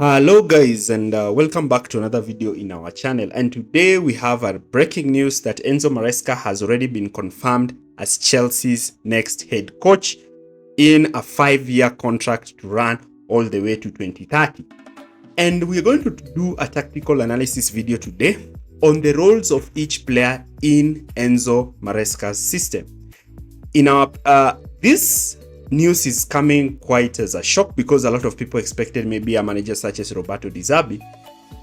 Hello guys, and welcome back to another video in our channel. And today we have a breaking news that Enzo Maresca has already been confirmed as Chelsea's next head coach in a 5-year contract to run all the way to 2030. And we're going to do a tactical analysis video today on the roles of each player in Enzo Maresca's system. In our this news is coming quite as a shock because a lot of people expected maybe a manager such as Roberto Di Zerbi,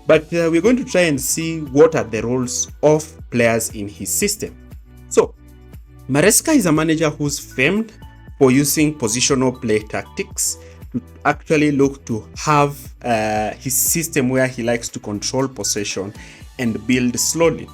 but we're going to try and see what are the roles of players in his system. So Maresca is a manager who's famed for using positional play tactics to actually look to have his system where he likes to control possession and build slowly.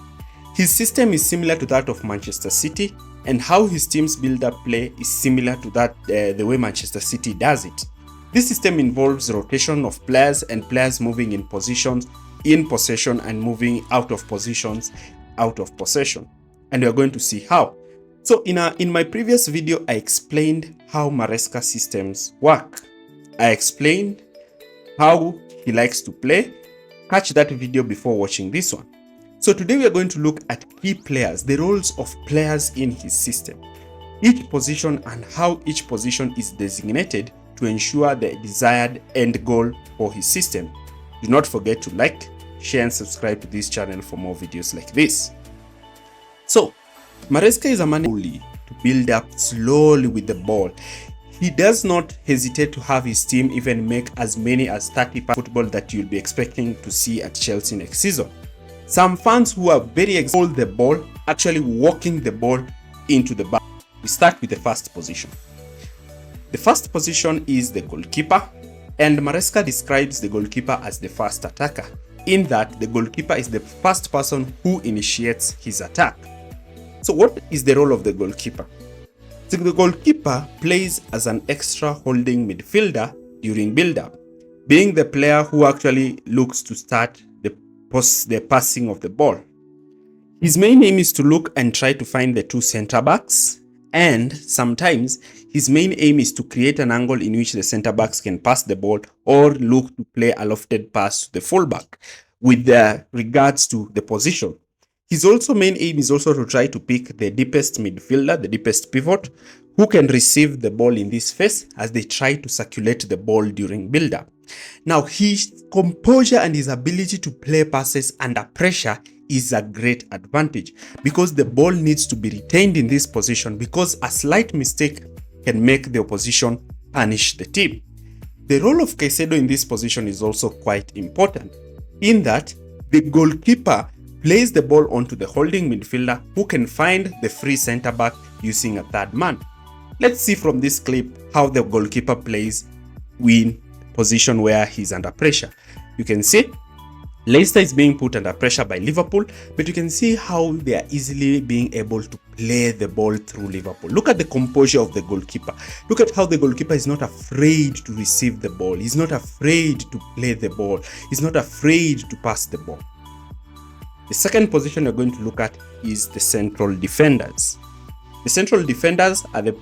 His system is similar to that of Manchester City, and how his teams build up play is similar to that the way Manchester City does it. This system involves rotation of players and players moving in positions in possession and moving out of positions out of possession. And we are going to see how. So in my previous video, I explained how Maresca systems work. I explained how he likes to play. Catch that video before watching this one. So today we are going to look at key players, the roles of players in his system, each position and how each position is designated to ensure the desired end goal for his system. Do not forget to like, share and subscribe to this channel for more videos like this. So Maresca is a manager to build up slowly with the ball. He does not hesitate to have his team even make as many as 30 football that you'll be expecting to see at Chelsea next season. Some fans who are very excited hold the ball, actually walking the ball into the back. We start with the first position. The first position is the goalkeeper, and Maresca describes the goalkeeper as the first attacker, in that the goalkeeper is the first person who initiates his attack. So what is the role of the goalkeeper? So the goalkeeper plays as an extra holding midfielder during build-up, being the player who actually looks to start the passing of the ball. His main aim is to look and try to find the two center backs, and sometimes his main aim is to create an angle in which the center backs can pass the ball or look to play a lofted pass to the fullback with regards to the position. His also main aim is also to try to pick the deepest midfielder, the deepest pivot, who can receive the ball in this phase as they try to circulate the ball during build-up. Now, his composure and his ability to play passes under pressure is a great advantage because the ball needs to be retained in this position because a slight mistake can make the opposition punish the team. The role of Caicedo in this position is also quite important in that the goalkeeper plays the ball onto the holding midfielder who can find the free center back using a third man. Let's see from this clip how the goalkeeper plays in position where he's under pressure. You can see Leicester is being put under pressure by Liverpool, but you can see how they are easily being able to play the ball through Liverpool. Look at the composure of the goalkeeper. Look at how the goalkeeper is not afraid to receive the ball. He's not afraid to play the ball. He's not afraid to pass the ball. The second position we're going to look at is the central defenders. The central defenders are the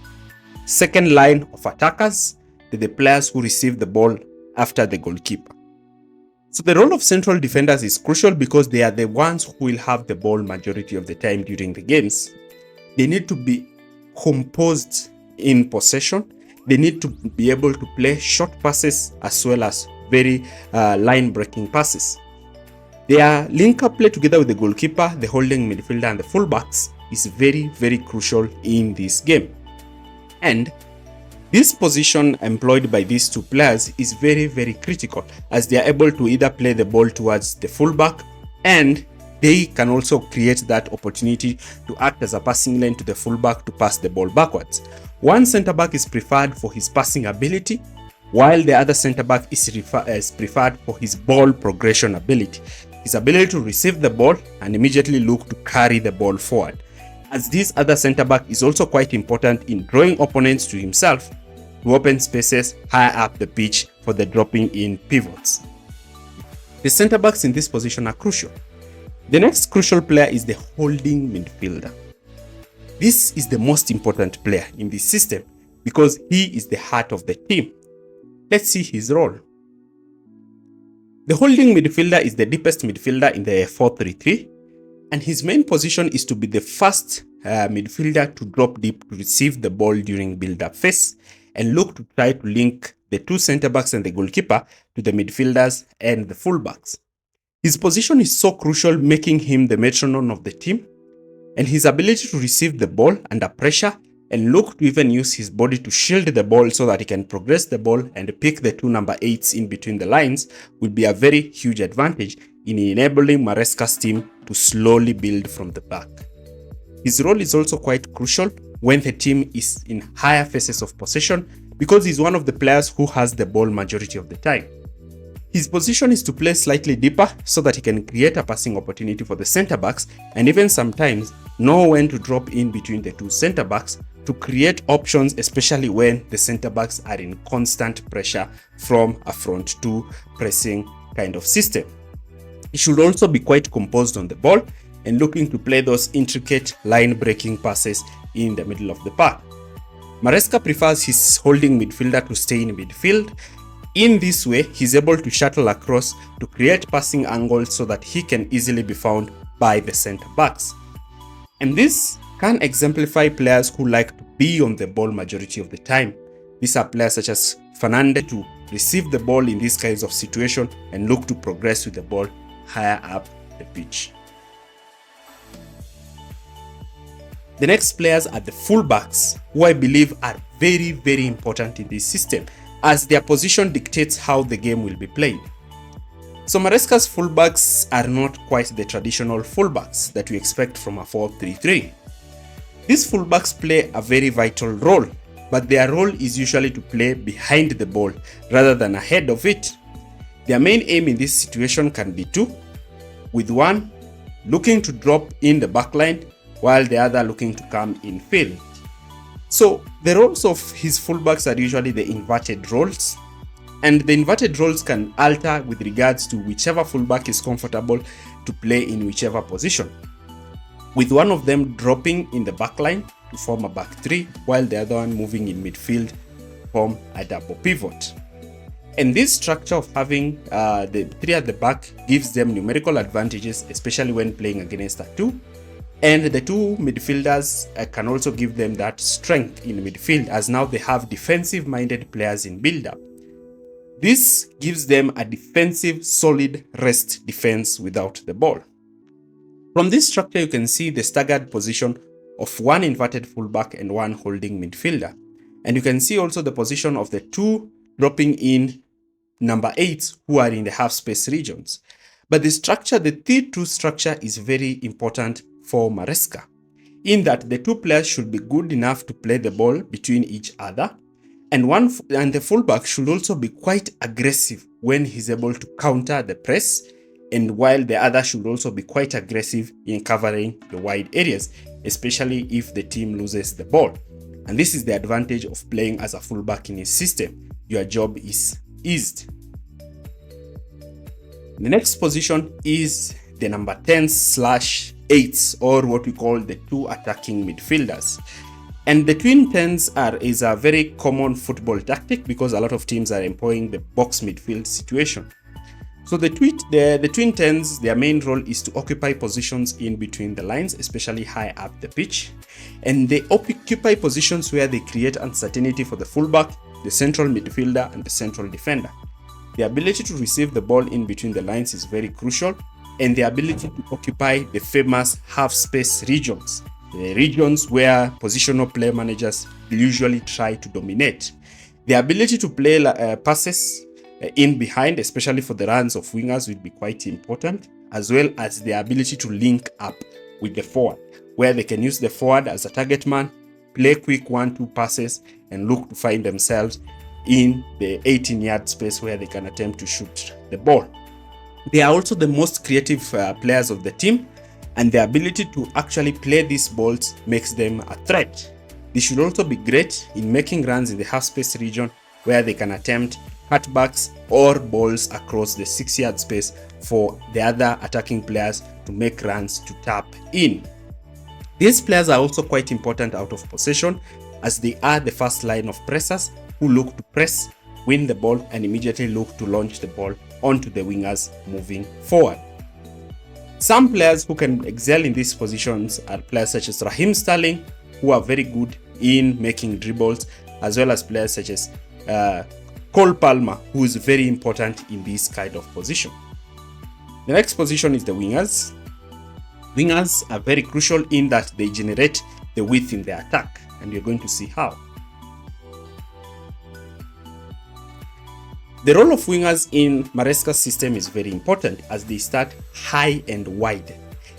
second line of attackers. They're the players who receive the ball after the goalkeeper. So the role of central defenders is crucial because they are the ones who will have the ball majority of the time during the games. They need to be composed in possession. They need to be able to play short passes as well as very line-breaking passes. Their link-up play together with the goalkeeper, the holding midfielder and the fullbacks is very, very crucial in this game. And this position employed by these two players is very, very critical as they are able to either play the ball towards the fullback and they can also create that opportunity to act as a passing lane to the fullback to pass the ball backwards. One center back is preferred for his passing ability, while the other center back is preferred for his ball progression ability, his ability to receive the ball and immediately look to carry the ball forward, as this other center back is also quite important in drawing opponents to himself to open spaces higher up the pitch for the dropping in pivots. The center backs in this position are crucial. The next crucial player is the holding midfielder. This is the most important player in this system because he is the heart of the team. Let's see his role. The holding midfielder is the deepest midfielder in the 4-3-3, and his main position is to be the first midfielder to drop deep to receive the ball during build-up phase and look to try to link the two centre-backs and the goalkeeper to the midfielders and the full-backs. His position is so crucial, making him the metronome of the team, and his ability to receive the ball under pressure and look to even use his body to shield the ball so that he can progress the ball and pick the two number 8s in between the lines will be a very huge advantage in enabling Maresca's team to slowly build from the back. His role is also quite crucial when the team is in higher phases of possession because he's one of the players who has the ball majority of the time. His position is to play slightly deeper so that he can create a passing opportunity for the centre-backs and even sometimes know when to drop in between the two centre-backs to create options, especially when the centre-backs are in constant pressure from a front two pressing kind of system. He should also be quite composed on the ball and looking to play those intricate line-breaking passes in the middle of the park. Maresca prefers his holding midfielder to stay in midfield. In this way, he's able to shuttle across to create passing angles so that he can easily be found by the centre-backs. And this can exemplify players who like to be on the ball majority of the time. These are players such as Fernandez to receive the ball in these kinds of situations and look to progress with the ball higher up the pitch. The next players are the fullbacks, who I believe are very, very important in this system, as their position dictates how the game will be played. So Maresca's fullbacks are not quite the traditional fullbacks that we expect from a 4-3-3. These fullbacks play a very vital role, but their role is usually to play behind the ball rather than ahead of it. Their main aim in this situation can be two, with one looking to drop in the backline while the other looking to come in field. So the roles of his fullbacks are usually the inverted roles, and the inverted roles can alter with regards to whichever fullback is comfortable to play in whichever position, with one of them dropping in the backline to form a back three while the other one moving in midfield to form a double pivot. And this structure of having the three at the back gives them numerical advantages, especially when playing against a two. And the two midfielders can also give them that strength in midfield, as now they have defensive-minded players in build-up. This gives them a defensive, solid rest defense without the ball. From this structure, you can see the staggered position of one inverted fullback and one holding midfielder. And you can see also the position of the two dropping in number 8s who are in the half-space regions. But the structure, the 3-2 structure, is very important for Maresca, in that the two players should be good enough to play the ball between each other, and the fullback should also be quite aggressive when he's able to counter the press, and while the other should also be quite aggressive in covering the wide areas, especially if the team loses the ball. And this is the advantage of playing as a fullback in his system. Your job is eased. The next position is the number 10/8s, or what we call the two attacking midfielders. And the twin 10s is a very common football tactic because a lot of teams are employing the box midfield situation. So the twin 10s, their main role is to occupy positions in between the lines, especially high up the pitch. And they occupy positions where they create uncertainty for the fullback, the central midfielder, and the central defender. The ability to receive the ball in between the lines is very crucial, and the ability to occupy the famous half-space regions, the regions where positional play managers usually try to dominate. The ability to play passes in behind, especially for the runs of wingers, will be quite important, as well as the ability to link up with the forward, where they can use the forward as a target man, play quick 1-2 passes, and look to find themselves in the 18-yard space where they can attempt to shoot the ball. They are also the most creative players of the team, and the ability to actually play these balls makes them a threat. They should also be great in making runs in the half-space region where they can attempt cutbacks or balls across the 6-yard space for the other attacking players to make runs to tap in. These players are also quite important out of possession, as they are the first line of pressers who look to press win the ball, and immediately look to launch the ball onto the wingers moving forward. Some players who can excel in these positions are players such as Raheem Sterling, who are very good in making dribbles, as well as players such as Cole Palmer, who is very important in this kind of position. The next position is the wingers. Wingers are very crucial in that they generate the width in the attack, and you're going to see how. The role of wingers in Maresca's system is very important as they start high and wide.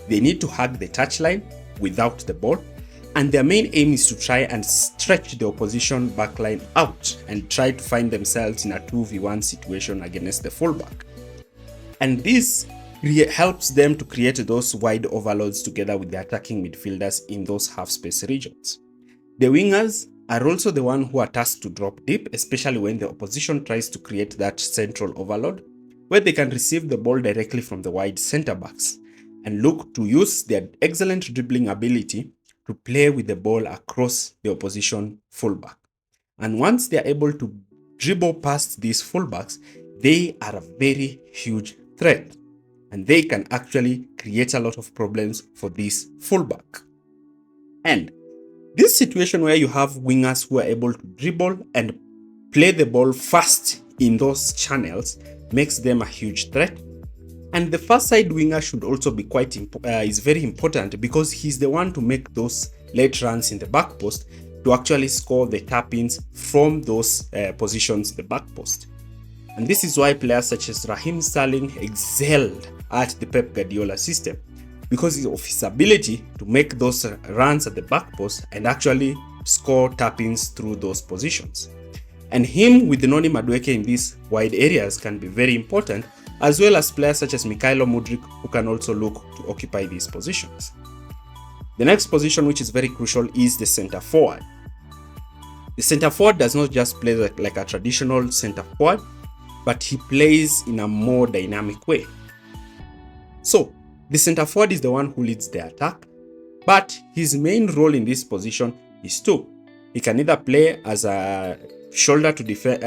They need to hug the touchline without the ball, and their main aim is to try and stretch the opposition backline out and try to find themselves in a 2v1 situation against the fullback. And this helps them to create those wide overloads together with the attacking midfielders in those half-space regions. The wingers are also the one who are tasked to drop deep, especially when the opposition tries to create that central overload, where they can receive the ball directly from the wide center backs and look to use their excellent dribbling ability to play with the ball across the opposition fullback. And once they are able to dribble past these fullbacks, they are a very huge threat, and they can actually create a lot of problems for this fullback. And this situation where you have wingers who are able to dribble and play the ball fast in those channels makes them a huge threat. And the far side winger should also be is very important because he's the one to make those late runs in the back post to actually score the tap-ins from those positions, the back post. And this is why players such as Raheem Sterling excelled at the Pep Guardiola system, because of his ability to make those runs at the back post and actually score tap-ins through those positions. And him with the Noni Madueke in these wide areas can be very important, as well as players such as Mykhailo Mudryk, who can also look to occupy these positions. The next position, which is very crucial, is the center forward. The center forward does not just play like a traditional center forward, but he plays in a more dynamic way. So the center forward is the one who leads the attack, but his main role in this position is two. He can either play as a shoulder to defend,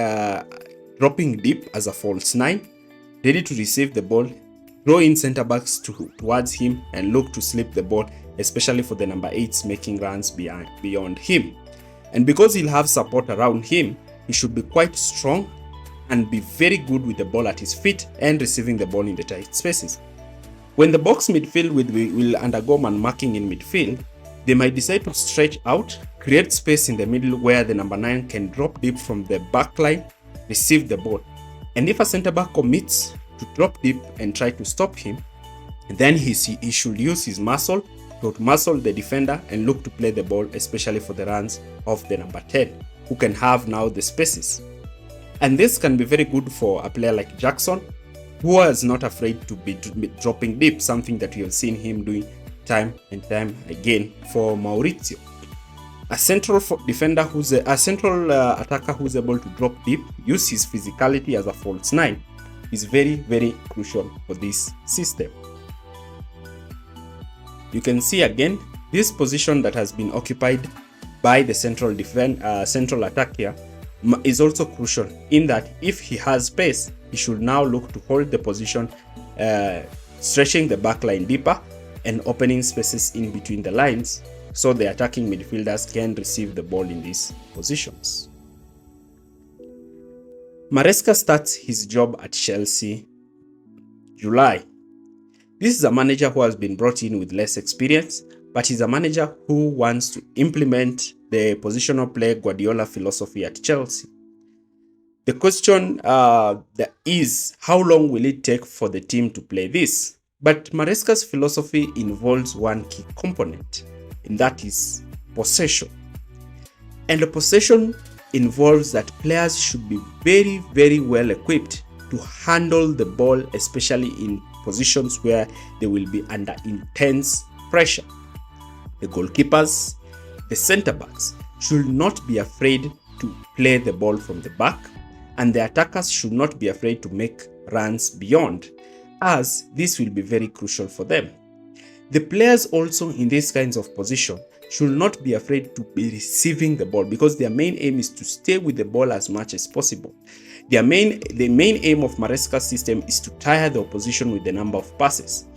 dropping deep as a false nine, ready to receive the ball, draw in center backs towards him and look to slip the ball, especially for the number 8s making runs beyond him. And because he'll have support around him, he should be quite strong and be very good with the ball at his feet and receiving the ball in the tight spaces. When the box midfield will undergo man marking in midfield, they might decide to stretch out, create space in the middle where the number 9 can drop deep from the back line, receive the ball. And if a center back commits to drop deep and try to stop him, then he should use his muscle to outmuscle the defender and look to play the ball, especially for the runs of the number 10, who can have now the spaces. And this can be very good for a player like Jackson, who was not afraid to be dropping deep, something that we have seen him doing time and time again for Maurizio. A central defender a central attacker who's able to drop deep, use his physicality as a false 9 is very, very crucial for this system. You can see again this position that has been occupied by the central attack here is also crucial in that if he has space, he should now look to hold the position, stretching the back line deeper and opening spaces in between the lines so the attacking midfielders can receive the ball in these positions. Maresca starts his job at Chelsea July. This is a manager who has been brought in with less experience, but he's a manager who wants to implement the positional play Guardiola philosophy at Chelsea. The question is, how long will it take for the team to play this? But Maresca's philosophy involves one key component, and that is possession. And the possession involves that players should be very, very well equipped to handle the ball, especially in positions where they will be under intense pressure. The goalkeepers, the center backs should not be afraid to play the ball from the back, and the attackers should not be afraid to make runs beyond, as this will be very crucial for them. The players also in these kinds of position should not be afraid to be receiving the ball, because their main aim is to stay with the ball as much as possible. The main aim of Maresca's system is to tire the opposition with the number of passes.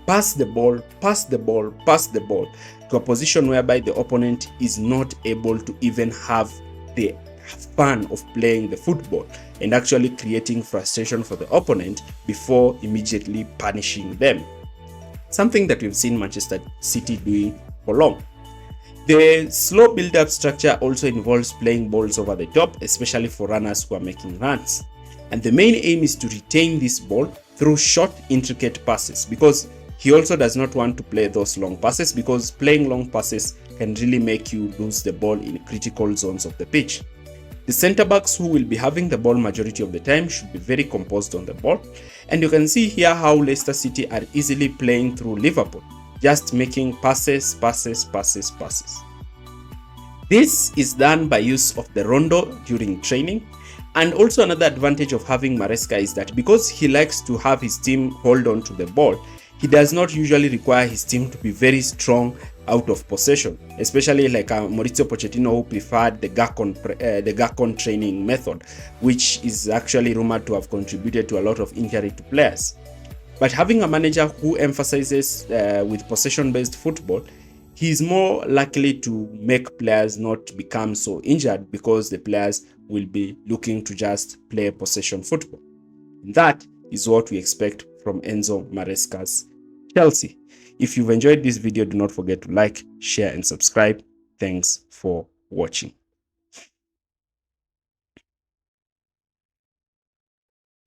Pass the ball, pass the ball, pass the ball to a position whereby the opponent is not able to even have the fun of playing the football, and actually creating frustration for the opponent before immediately punishing them. Something that we've seen Manchester City doing for long. The slow build-up structure also involves playing balls over the top, especially for runners who are making runs. And the main aim is to retain this ball through short, intricate passes, because he also does not want to play those long passes, because playing long passes can really make you lose the ball in critical zones of the pitch. The center backs, who will be having the ball majority of the time, should be very composed on the ball. And you can see here how Leicester City are easily playing through Liverpool, just making passes, passes, passes, passes. This is done by use of the rondo during training. And also another advantage of having Maresca is that because he likes to have his team hold on to the ball, he does not usually require his team to be very strong out of possession, especially like Maurizio Pochettino, who preferred the Gacon training method, which is actually rumored to have contributed to a lot of injury to players. But having a manager who emphasizes with possession-based football, he is more likely to make players not become so injured, because the players will be looking to just play possession football. And that is what we expect from Enzo Maresca's Chelsea. If you've enjoyed this video, do not forget to like, share, and subscribe. Thanks for watching.